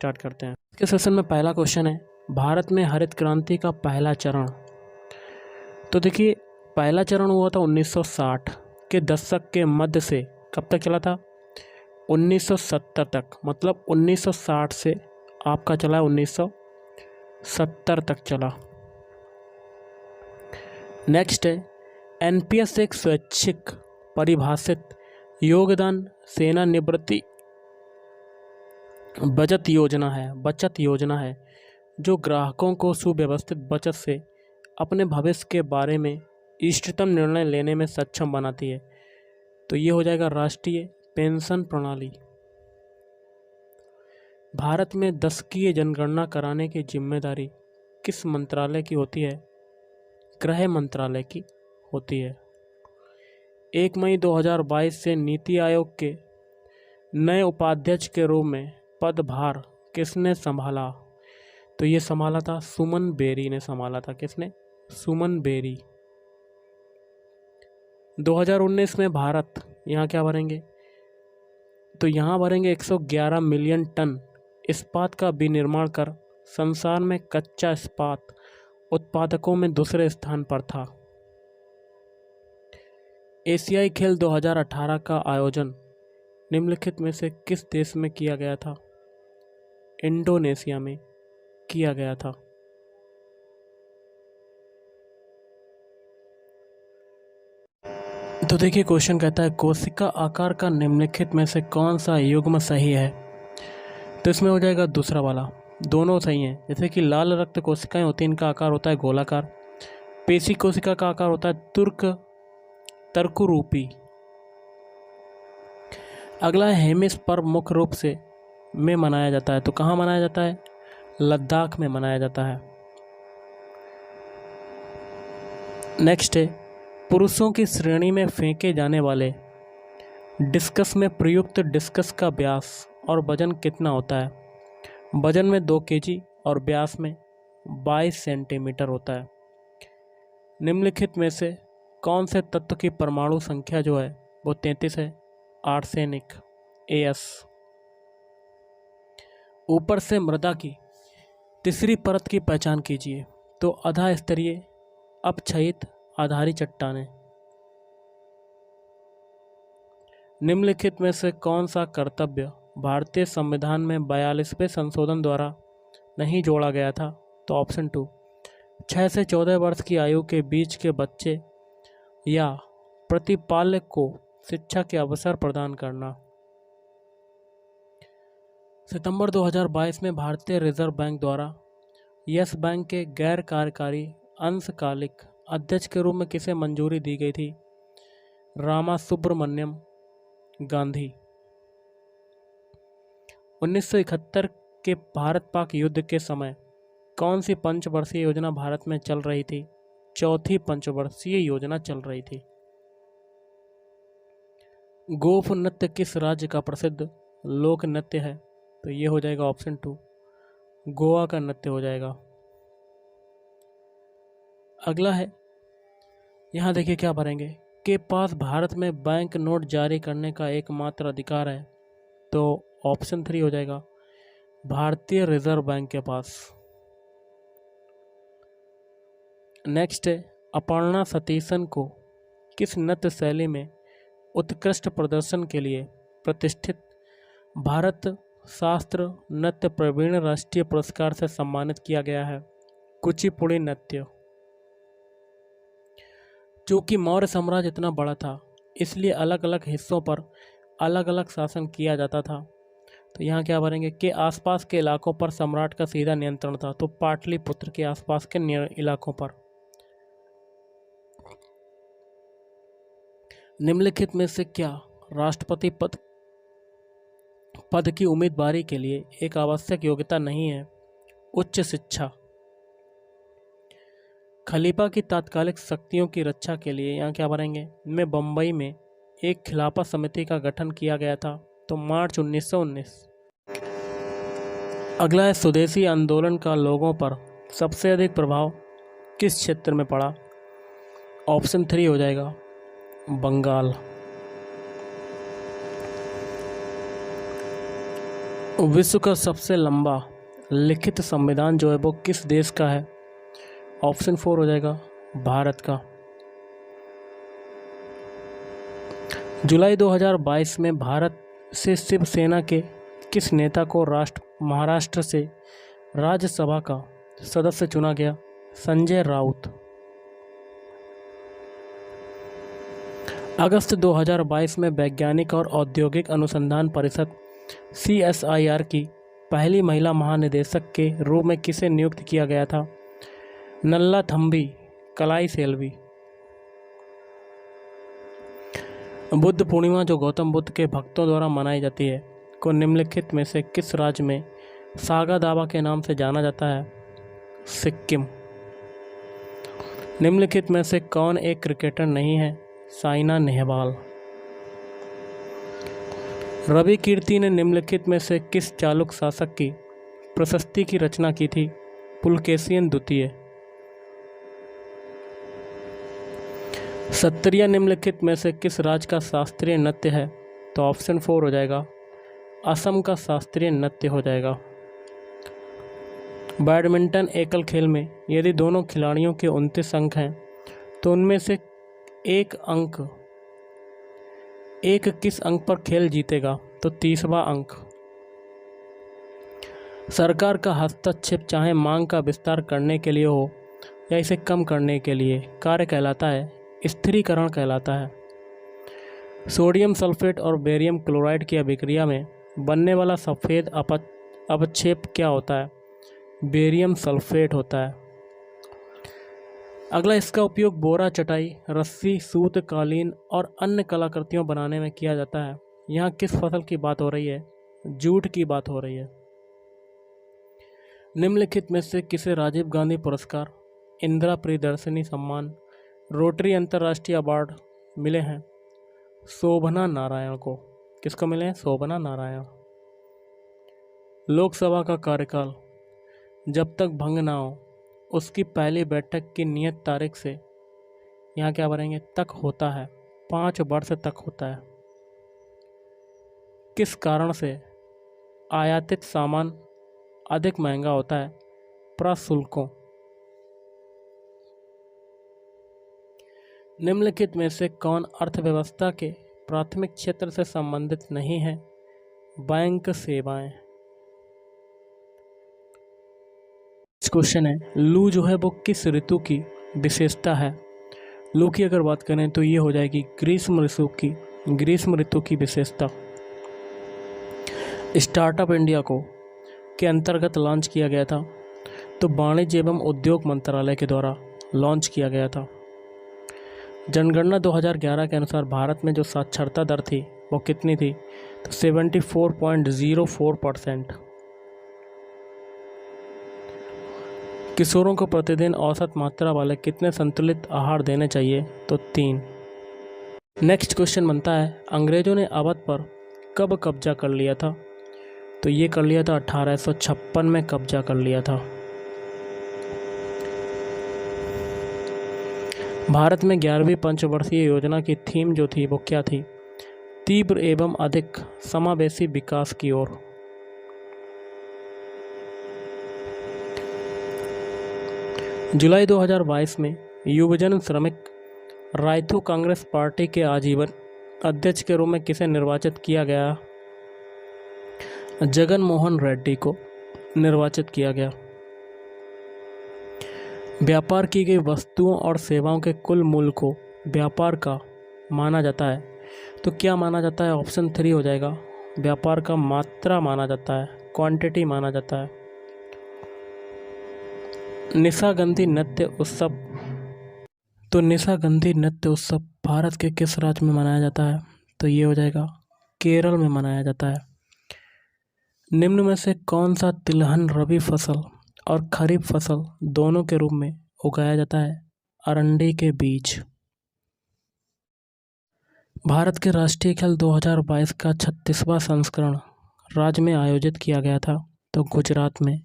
Start करते हैं। इसके सेशन में पहला क्वेश्चन है, भारत में हरित क्रांति का पहला चरण। तो देखिए, पहला चरण हुआ था 1960 के दशक के मध्य से कब तक चला था, 1970 तक। मतलब 1960 से आपका चला 1970 तक चला। नेक्स्ट है, एनपीएस एक स्वैच्छिक परिभाषित योगदान सेवानिवृत्ति बचत योजना है जो ग्राहकों को सुव्यवस्थित बचत से अपने भविष्य के बारे में इष्टतम निर्णय लेने में सक्षम बनाती है। तो ये हो जाएगा राष्ट्रीय पेंशन प्रणाली। भारत में दशकीय जनगणना कराने की जिम्मेदारी किस मंत्रालय की होती है, गृह मंत्रालय की होती है। 1 मई 2022 से नीति आयोग के नए उपाध्यक्ष के रूप में पदभार किसने संभाला, तो ये संभाला था सुमन बेरी ने संभाला था। किसने, सुमन बेरी। 2019 में भारत यहाँ क्या भरेंगे, तो यहाँ भरेंगे 111 मिलियन टन इस्पात का विनिर्माण कर संसार में कच्चा इस्पात उत्पादकों में दूसरे स्थान पर था। एशियाई खेल 2018 का आयोजन निम्नलिखित में से किस देश में किया गया था, इंडोनेशिया में किया गया था। तो देखिए, क्वेश्चन कहता है कोशिका आकार का निम्नलिखित में से कौन सा युग्म सही है। तो इसमें हो जाएगा दूसरा वाला, दोनों सही हैं। जैसे कि लाल रक्त कोशिकाएं होती हैं, इनका आकार होता है गोलाकार। पेशी कोशिका का आकार होता है तर्करूपी। अगला है हेमिस्पर्म मुख्य रूप से में मनाया जाता है, तो कहाँ मनाया जाता है, लद्दाख में मनाया जाता है। नेक्स्ट है, पुरुषों की श्रेणी में फेंके जाने वाले डिस्कस में प्रयुक्त डिस्कस का व्यास और वजन कितना होता है। वजन में 2 केजी और व्यास में 22 सेंटीमीटर होता है। निम्नलिखित में से कौन से तत्व की परमाणु संख्या जो है वो 33 है, आर्सेनिक AS। ऊपर से मृदा की तीसरी परत की पहचान कीजिए, तो आधा स्तरीय अपक्षयित आधारी चट्टानें। निम्नलिखित में से कौन सा कर्तव्य भारतीय संविधान में 42वें संशोधन द्वारा नहीं जोड़ा गया था, तो ऑप्शन 2, 6 से 14 वर्ष की आयु के बीच के बच्चे या प्रतिपालक को शिक्षा के अवसर प्रदान करना। सितंबर 2022 में भारतीय रिजर्व बैंक द्वारा यस बैंक के गैर कार्यकारी अंशकालिक अध्यक्ष के रूप में किसे मंजूरी दी गई थी, रामासुब्रमण्यम गांधी। 1971 के भारत पाक युद्ध के समय कौन सी पंचवर्षीय योजना भारत में चल रही थी, चौथी पंचवर्षीय योजना चल रही थी। गोफ नृत्य किस राज्य का प्रसिद्ध लोक नृत्य है, तो ये हो जाएगा ऑप्शन 2, गोवा का नृत्य हो जाएगा। अगला है, यहाँ देखिए क्या भरेंगे, के पास भारत में बैंक नोट जारी करने का एकमात्र अधिकार है, तो ऑप्शन 3 हो जाएगा, भारतीय रिजर्व बैंक के पास। नेक्स्ट है, अपर्णा सतीशन को किस नृत्य शैली में उत्कृष्ट प्रदर्शन के लिए प्रतिष्ठित भारत शास्त्र नृत्य प्रवीण राष्ट्रीय पुरस्कार से सम्मानित किया गया है, कुचिपुड़ी नृत्य। चूँकि मौर्य साम्राज्य इतना बड़ा था, इसलिए अलग अलग हिस्सों पर अलग अलग शासन किया जाता था। तो यहाँ क्या भरेंगे, के आसपास के इलाकों पर सम्राट का सीधा नियंत्रण था, तो पाटलिपुत्र के आसपास के इलाकों पर। निम्नलिखित में से क्या राष्ट्रपति पद की उम्मीदवारी के लिए एक आवश्यक योग्यता नहीं है, उच्च शिक्षा। खलीफा की तात्कालिक शक्तियों की रक्षा के लिए यहाँ क्या भरेंगे, में बम्बई में एक खिलाफत समिति का गठन किया गया था, तो मार्च 1919। अगला है, स्वदेशी आंदोलन का लोगों पर सबसे अधिक प्रभाव किस क्षेत्र में पड़ा, ऑप्शन 3 हो जाएगा, बंगाल। विश्व का सबसे लंबा लिखित संविधान जो है वो किस देश का है? ऑप्शन 4 हो जाएगा भारत का। जुलाई 2022 में भारत से शिवसेना के किस नेता को महाराष्ट्र से राज्यसभा का सदस्य चुना गया? संजय राउत। अगस्त 2022 में वैज्ञानिक और औद्योगिक अनुसंधान परिषद CSIR की पहली महिला महानिदेशक के रूप में किसे नियुक्त किया गया था? नल्लाथम्बी कलाई सेल्वी। बुद्ध पूर्णिमा जो गौतम बुद्ध के भक्तों द्वारा मनाई जाती है को निम्नलिखित में से किस राज्य में सागा दावा के नाम से जाना जाता है? सिक्किम। निम्नलिखित में से कौन एक क्रिकेटर नहीं है? साइना नेहवाल। रवि कीर्ति ने निम्नलिखित में से किस चालुक्य शासक की प्रशस्ति की रचना की थी? पुलकेशिन द्वितीय। सत्रिया निम्नलिखित में से किस राज्य का शास्त्रीय नृत्य है? तो ऑप्शन 4 हो जाएगा असम का शास्त्रीय नृत्य हो जाएगा। बैडमिंटन एकल खेल में यदि दोनों खिलाड़ियों के 29 अंक हैं तो उनमें से एक किस अंक पर खेल जीतेगा? तो 30वां अंक। सरकार का हस्तक्षेप चाहे मांग का विस्तार करने के लिए हो या इसे कम करने के लिए कार्य कहलाता है स्थिरीकरण कहलाता है। सोडियम सल्फेट और बेरियम क्लोराइड की अभिक्रिया में बनने वाला सफ़ेद अपक्षेप क्या होता है? बेरियम सल्फेट होता है। अगला, इसका उपयोग बोरा, चटाई, रस्सी, सूत, कालीन और अन्य कलाकृतियों बनाने में किया जाता है। यहाँ किस फसल की बात हो रही है? जूट की बात हो रही है। निम्नलिखित में से किसे राजीव गांधी पुरस्कार, इंदिरा प्रियदर्शनी सम्मान, रोटरी अंतर्राष्ट्रीय अवार्ड मिले हैं? शोभना नारायण को। किसको मिले हैं? शोभना नारायण। लोकसभा का कार्यकाल जब तक भंग ना हो उसकी पहली बैठक की नियत तारीख से यहाँ क्या भरेंगे? तक होता है। 5 वर्ष तक होता है। किस कारण से आयातित सामान अधिक महंगा होता है? प्रशुल्कों। निम्नलिखित में से कौन अर्थव्यवस्था के प्राथमिक क्षेत्र से संबंधित नहीं है? बैंक सेवाएं। क्वेश्चन है, लू जो है वो किस ऋतु की विशेषता है? लू की अगर बात करें तो ये हो जाएगी ग्रीष्म ऋतु की विशेषता। स्टार्टअप इंडिया को के अंतर्गत लॉन्च किया गया था? तो वाणिज्य एवं उद्योग मंत्रालय के द्वारा लॉन्च किया गया था। जनगणना 2011 के अनुसार भारत में जो साक्षरता दर थी वो कितनी थी? तो 74.04%। किशोरों को प्रतिदिन औसत मात्रा वाले कितने संतुलित आहार देने चाहिए? तो 3। नेक्स्ट क्वेश्चन बनता है, अंग्रेजों ने अवध पर कब कब्जा कर लिया था? तो ये कर लिया था 1856 में कब्जा कर लिया था। भारत में 11वीं पंचवर्षीय योजना की थीम जो थी वो क्या थी? तीव्र एवं अधिक समावेशी विकास की ओर। जुलाई 2022 में युवजन श्रमिक रायथू कांग्रेस पार्टी के आजीवन अध्यक्ष के रूप में किसे निर्वाचित किया गया? जगन मोहन रेड्डी को निर्वाचित किया गया। व्यापार की गई वस्तुओं और सेवाओं के कुल मूल्य को व्यापार का माना जाता है। तो क्या माना जाता है? ऑप्शन 3 हो जाएगा व्यापार का मात्रा माना जाता है, क्वांटिटी माना जाता है। निशागंधी नृत्य उत्सव। तो निशागंधी नृत्य उत्सव भारत के किस राज्य में मनाया जाता है? तो ये हो जाएगा केरल में मनाया जाता है। निम्न में से कौन सा तिलहन रबी फसल और खरीफ फसल दोनों के रूप में उगाया जाता है? अरंडी के बीज। भारत के राष्ट्रीय खेल 2022 का 36वां संस्करण राज्य में आयोजित किया गया था? तो गुजरात में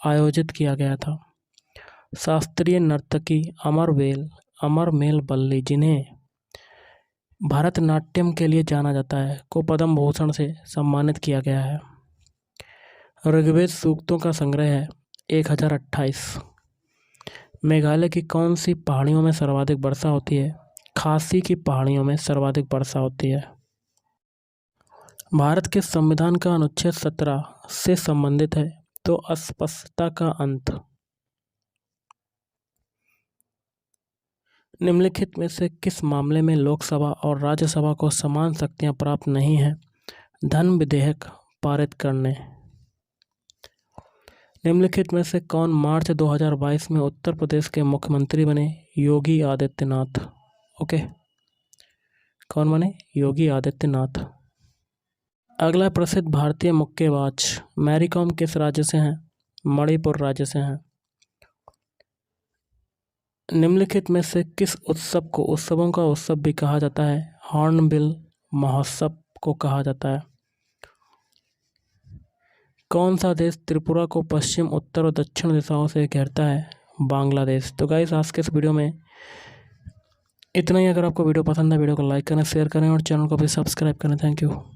आयोजित किया गया था। शास्त्रीय नर्तकी अमरमेल बल्ली, जिन्हें भरतनाट्यम के लिए जाना जाता है, को पद्म भूषण से सम्मानित किया गया है। ऋग्वेद सूक्तों का संग्रह है 1028। मेघालय की कौन सी पहाड़ियों में सर्वाधिक वर्षा होती है? खासी की पहाड़ियों में सर्वाधिक वर्षा होती है। भारत के संविधान का अनुच्छेद 17 से संबंधित है तो अस्पष्टता का अंत। निम्नलिखित में से किस मामले में लोकसभा और राज्यसभा को समान शक्तियां प्राप्त नहीं हैं? धन विधेयक पारित करने। निम्नलिखित में से कौन मार्च 2022 में उत्तर प्रदेश के मुख्यमंत्री बने? योगी आदित्यनाथ। ओके, कौन बने? योगी आदित्यनाथ। अगला प्रसिद्ध भारतीय मुक्केबाज मैरी कॉम किस राज्य से हैं? मणिपुर राज्य से हैं। निम्नलिखित में से किस उत्सव को उत्सवों का उत्सव भी कहा जाता है? हॉर्नबिल महोत्सव को कहा जाता है। कौन सा देश त्रिपुरा को पश्चिम, उत्तर और दक्षिण दिशाओं से घेरता है? बांग्लादेश। तो गाइस, आज के इस वीडियो में इतना ही। अगर आपको वीडियो पसंद है, वीडियो को लाइक करें, शेयर करें और चैनल को भी सब्सक्राइब करें। Thank you.